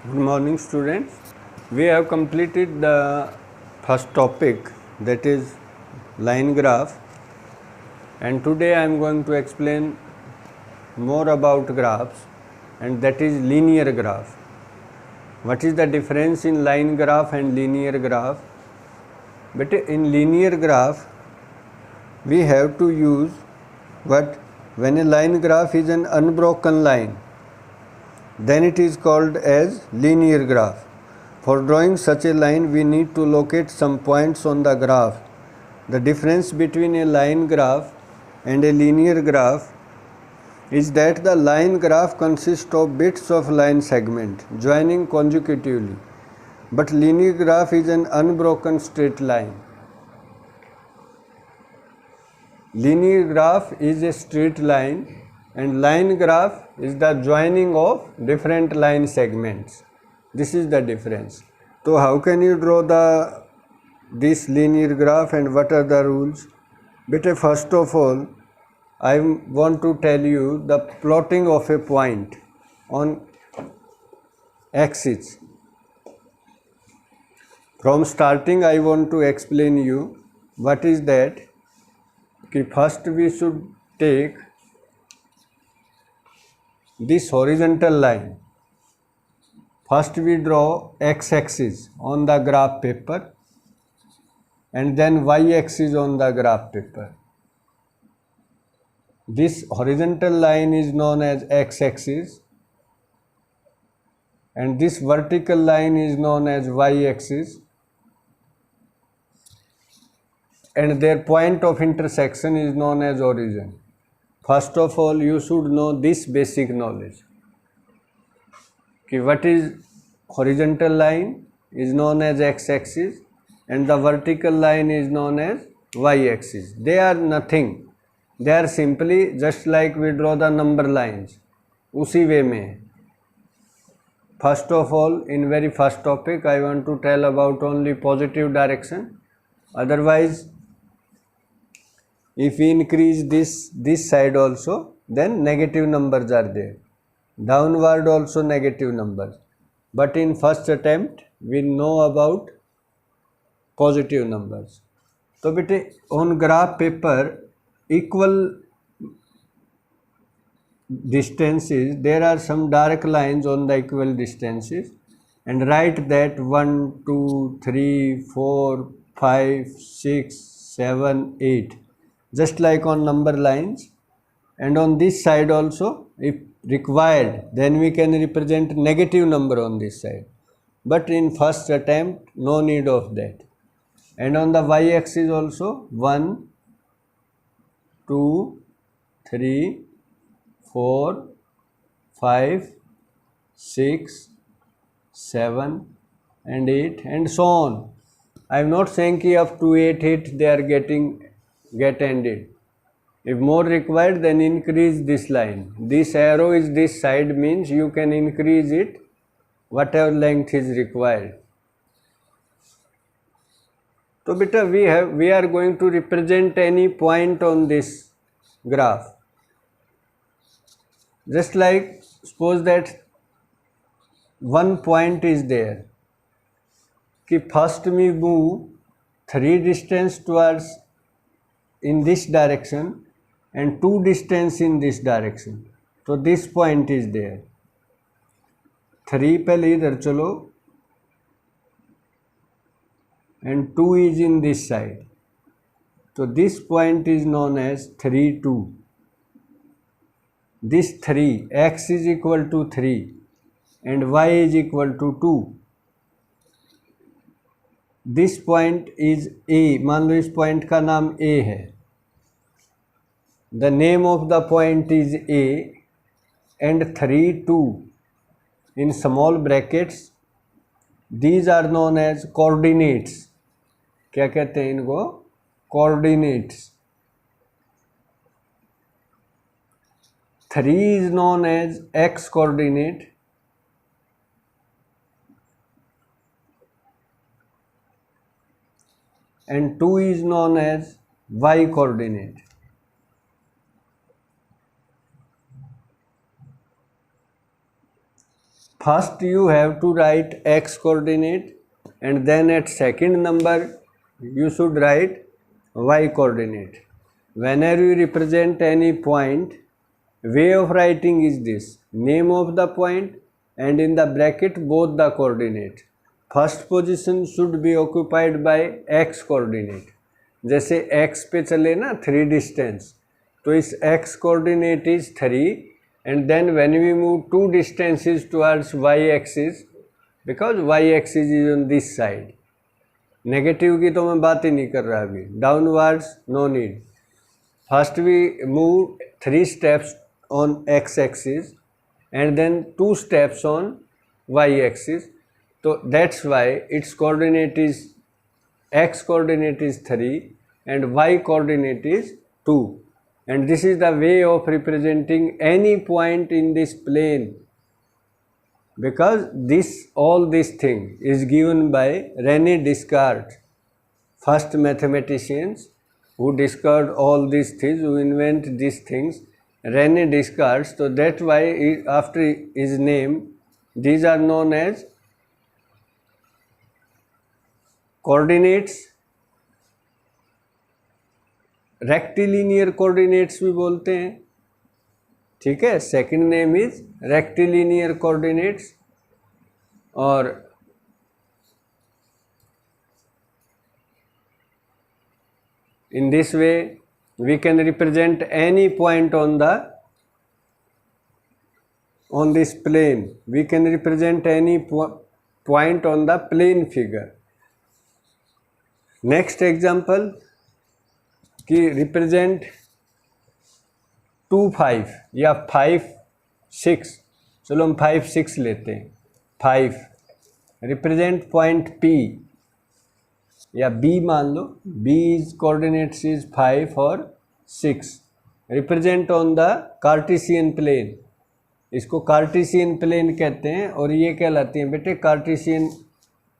Good morning, students. We have completed the first topic, that is line graph, and today I am going to explain more about graphs, and that is linear graph. What is the difference in line graph and linear graph? But in linear graph we have to use what, when a line graph is an unbroken line, then it is called as linear graph. For drawing such a line, we need to locate some points on the graph. The difference between a line graph and a linear graph is that the line graph consists of bits of line segment joining consecutively, but linear graph is an unbroken straight line. Linear graph is a straight line and line graph is the joining of different line segments. This is the difference. So how can you draw this linear graph and what are the rules? But first of all, I want to tell you the plotting of a point on axis. From starting I want to explain you what is that. First we should take this horizontal line. First we draw x-axis on the graph paper and then y-axis on the graph paper. This horizontal line is known as x-axis and this vertical line is known as y-axis, and their point of intersection is known as origin. First of all, you should know this basic knowledge. What is horizontal line is known as x-axis and the vertical line is known as y-axis. They are nothing. They are simply just like we draw the number lines. उसी way में. First of all, in very first topic, I want to tell about only positive direction. Otherwise, if we increase this side also, then negative numbers are there. Downward also negative numbers. But in first attempt, we know about positive numbers. So, bete, on graph paper, equal distances, there are some dark lines on the equal distances, and write that 1, 2, 3, 4, 5, 6, 7, 8, just like on number lines. And on this side also, if required, then we can represent negative number on this side. But in first attempt, no need of that. And on the y-axis also, 1, 2, 3, 4, 5, 6, 7 and 8 and so on. I am not saying that up to 8 they are get ended. If more required, then increase this line. This arrow is this side, means you can increase it whatever length is required. So beta, we are going to represent any point on this graph. Just like suppose that one point is there. First we move 3 distance towards in this direction and 2 distance in this direction. So this point is there. 3 पहले इधर चलो and 2 is in this side. So this point is known as 3, 2. This 3, x is equal to 3 and y is equal to 2. This point is A. मान लो इस point का नाम A है. The name of the point is A and 3, 2 in small brackets. These are known as coordinates. क्या कहते हैं इनको? Coordinates. 3 is known as x coordinate and 2 is known as y coordinate. first you have to write x coordinate, and then at second number you should write y coordinate. Whenever you represent any point, way of writing is this: name of the point and in the bracket both the coordinates. First position should be occupied by X coordinate. जैसे X पे चले ना 3 डिस्टेंस, तो इस X coordinate is 3 and then when we move 2 distances towards Y axis, because Y axis is on this side. Negative की तो मैं बात ही नहीं कर रहा अभी, downwards no need. First we move 3 steps on x axis and then 2 steps on y axis. So that's why its coordinate is, x coordinate is 3 and y coordinate is 2, and this is the way of representing any point in this plane, because all this thing is given by René Descartes, first mathematicians who discovered all these things, who invent these things, René Descartes. So that's why after his name these are known as coordinates. Rectilinear coordinates भी बोलते हैं, ठीक है. Second name is rectilinear coordinates. और in this way we can represent any point on this plane. We can represent any point on the plane figure. Next example कि represent 2 5 या 5 6. चलो हम 5 6 लेते हैं. 5 रिप्रेजेंट पॉइंट P या B मान लो. B इज कोऑर्डिनेट्स इज 5 और 6. Represent on the Cartesian plane. इसको कार्टेशियन प्लेन कहते हैं और ये कहलाती हैं बेटे कार्टेशियन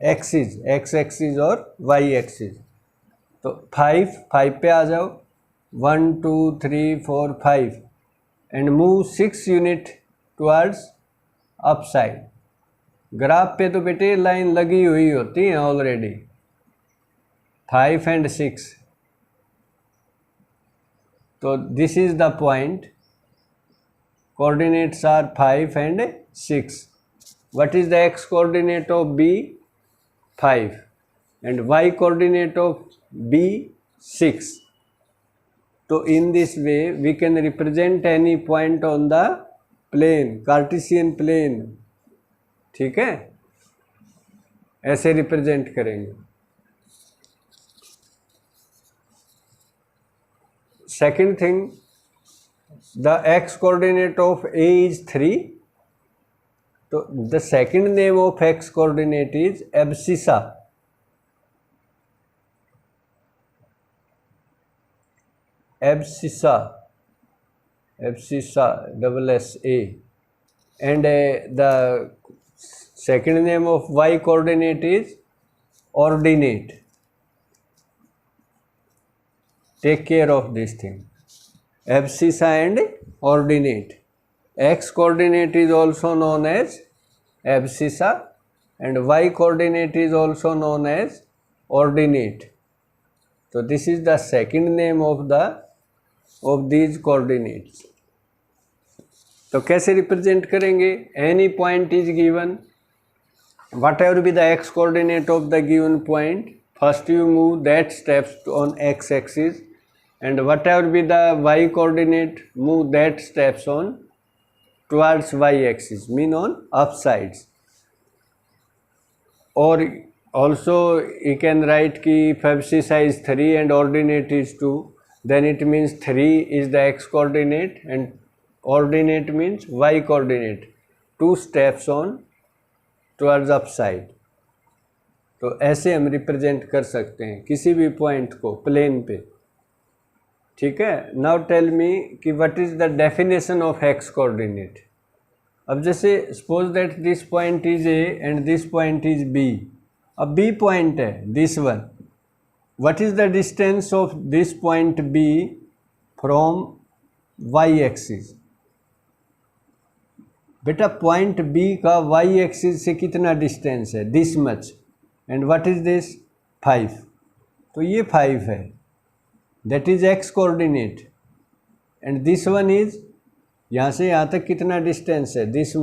एक्सिस, एक्स एक्सिस और वाई एक्सिस. तो 5 पे आ जाओ. 1 2 3 4 5 and move 6 unit towards up side. Graph पे तो बेटे लाइन लगी हुई होती है ऑलरेडी, 5 and 6. तो this is the point. Coordinates are 5 and 6. What is the x coordinate of B? 5 and y coordinate of B 6. So in this way we can represent any point on the plane, Cartesian plane. ठीक है, ऐसे represent करेंगे. Second thing, the x coordinate of A is 3. So the second name of x coordinate is abscissa. Abscissa, double SA. And the second name of y coordinate is ordinate. Take care of this thing. Abscissa and ordinate. X coordinate is also known as abscissa and y coordinate is also known as ordinate. So this is the second name of these coordinates. तो कैसे represent करेंगे? Any point is given, whatever be the x coordinate of the given point, first you move that steps on x axis, and whatever be the y coordinate, move that steps on towards y axis, mean on up sides. Or also you can write ki if abscissa is 3 and ordinate is 2, then it means 3 is the x coordinate and ordinate means y coordinate, 2 steps on towards up side. तो ऐसे हम represent कर सकते हैं किसी भी point को plane पे. ठीक है. नाउ टेल मी कि what is the definition of x coordinate. अब जैसे suppose that this point is A and this point is B. अब बी पॉइंट है this one. What is the distance of this point B from y axis? बेटा point B का y axis से कितना distance है, this much, and what is this 5, तो ये 5 है, that is x coordinate, and this one is यहाँ से यहाँ तक कितना डिस्टेंस है, दिस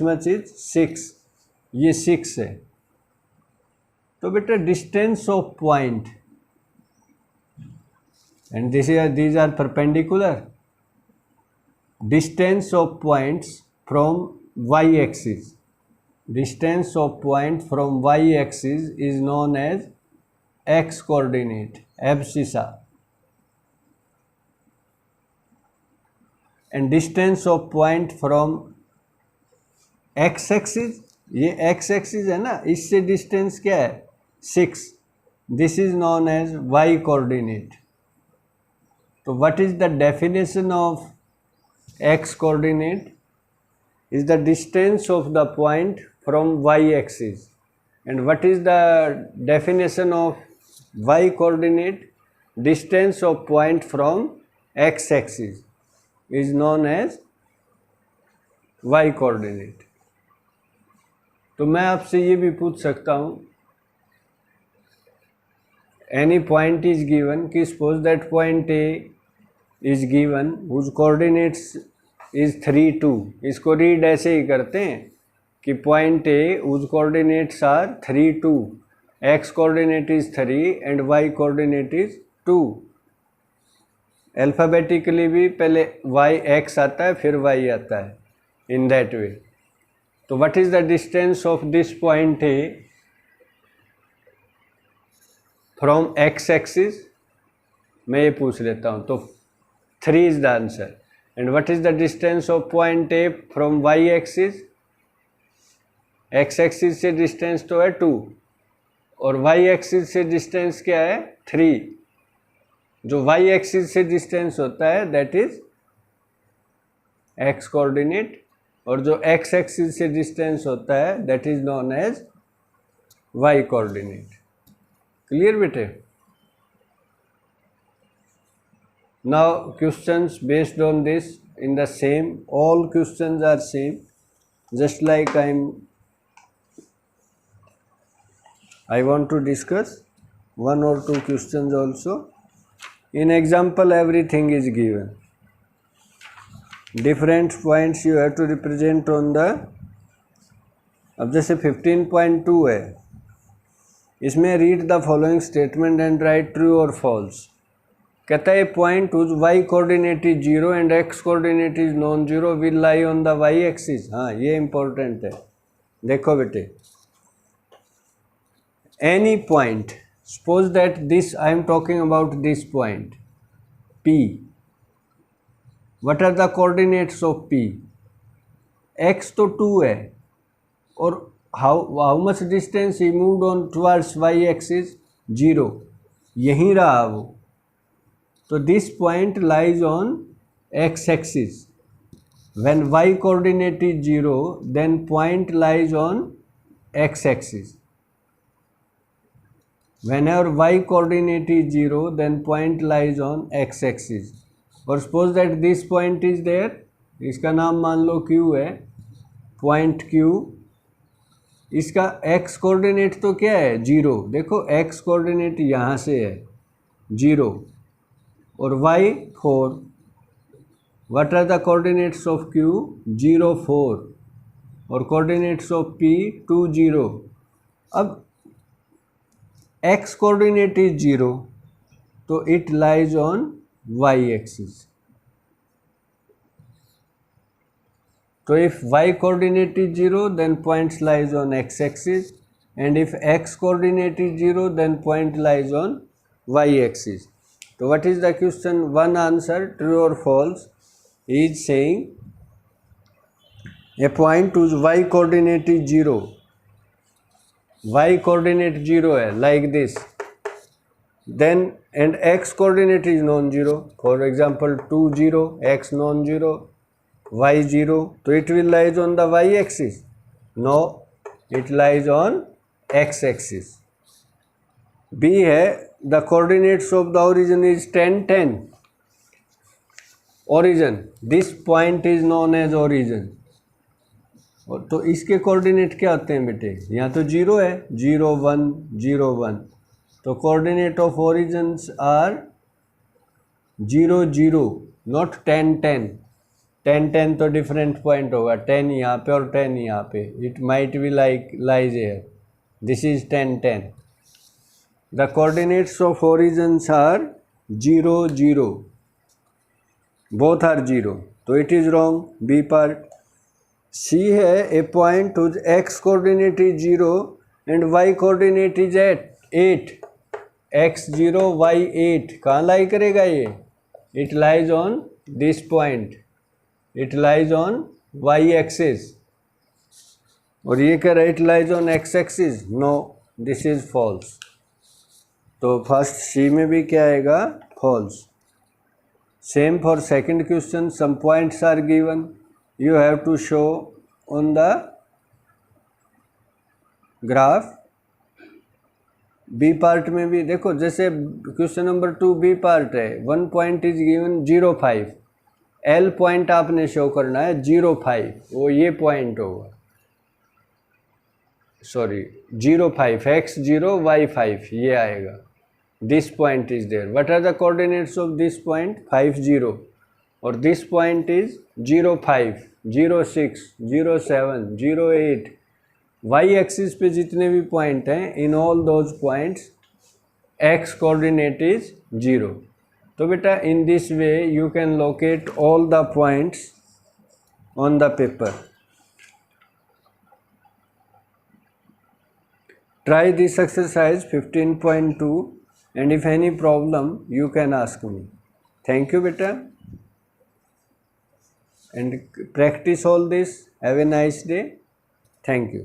मच इज 6, ये 6 है। तो बेटा distance of point, and these are perpendicular, distance of points from y axis, distance of point from y axis is known as x coordinate, abscissa, and distance of point from x axis, ये x axis है ना, इससे distance क्या है 6, this is known as y coordinate. तो what is the definition of x coordinate? Is the distance of the point from y axis. And what is the definition of y coordinate? Distance of point from x axis is known as y coordinate. तो मैं आपसे ये भी पूछ सकता हूँ, any point is given, कि suppose that point A is given whose coordinates is 3 2, इसको रीड ऐसे ही करते हैं कि point A whose coordinates are 3 2, x coordinate is 3 and y coordinate is 2. Alphabetically भी पहले y x आता है फिर y आता है, in that way. तो what is the distance of this point A from x axis? मैं ये पूछ लेता हूँ, तो 3 is the answer. And what is the distance of point A from y axis? x axis से distance तो है 2 और y axis से distance क्या है 3. जो y axis से distance होता है that is x coordinate, और जो x axis से distance होता है that is known as y coordinate. Clear बेटे? Now questions based on this in the same, all questions are same, just like I want to discuss 1 or 2 questions also. In example everything is given, different points you have to represent on the, अब जैसे 15.2 है, इसमें read the following statement and write true or false. कहता है point whose y coordinate is 0 and x coordinate is non zero will lie on the y axis. हाँ ये important है, देखो बेटे, any point, suppose that this I am talking about this point P, what are the coordinates of P? x तो 2 है और how much distance he moved on towards y axis? 0, यहीं रहा वो, तो this point lies on x axis. When y coordinate is 0, then point lies on x axis. Whenever y coordinate is 0, then point lies on x axis. और suppose that this point is there, इसका नाम मान लो q है, point q, इसका x coordinate तो क्या है 0, देखो x coordinate यहाँ से है 0, और y 4, what are the coordinates of q? 0 4, और coordinates of p 2 0. अब x coordinate is 0, तो it lies on y axis. So if y coordinate is 0, then point lies on x axis, and if x coordinate is 0, then point lies on y axis. So what is the question? One answer, true or false, is saying a point whose y coordinate is 0, y coordinate 0 है like this, then and x coordinate is non-zero, for example 2 0, x non-zero, y 0, so it will lies on the y axis? No, it lies on x axis. B है the coordinates of the origin is 10 10, origin, this point is known as origin, और तो इसके coordinate क्या होते हैं बेटे, यहाँ तो 0 है, 0 1 0 1, तो coordinate of origins are 0 0, not 10 10। 10 10 तो डिफरेंट पॉइंट होगा, 10 यहाँ पे और 10 यहाँ पे, it might be like lies here, this is 10 10। The coordinates of origins are 0 0, both are 0, तो it is wrong, B part. C है a point whose x coordinate is 0 and y coordinate is at 8, x 0 y 8, कहाँ लाई करेगा ये, it lies on this point, it lies on y axis, और ये कह रहा है it lies on x axis, no, this is false, तो first C में भी क्या आएगा, false। Same for second question, some points are given, you have to show on the graph। B part में भी देखो, जैसे क्वेश्चन नंबर 2 बी पार्ट है, 1 point is given 0 5, L point आपने शो करना है 0 5, वो ये पॉइंट होगा, सॉरी 0 5, x 0 y 5, ये आएगा, this point is there, what are the coordinates of this point, 5 0, और this point is 0 5 0 6 0 7 0 8, y axis पे जितने भी पॉइंट हैं, in all those points x coordinate is 0। तो बेटा in this way you can locate all the points on the paper. Try this exercise 15.2 and if any problem you can ask me. Thank you beta, and practice all this. Have a nice day. Thank you.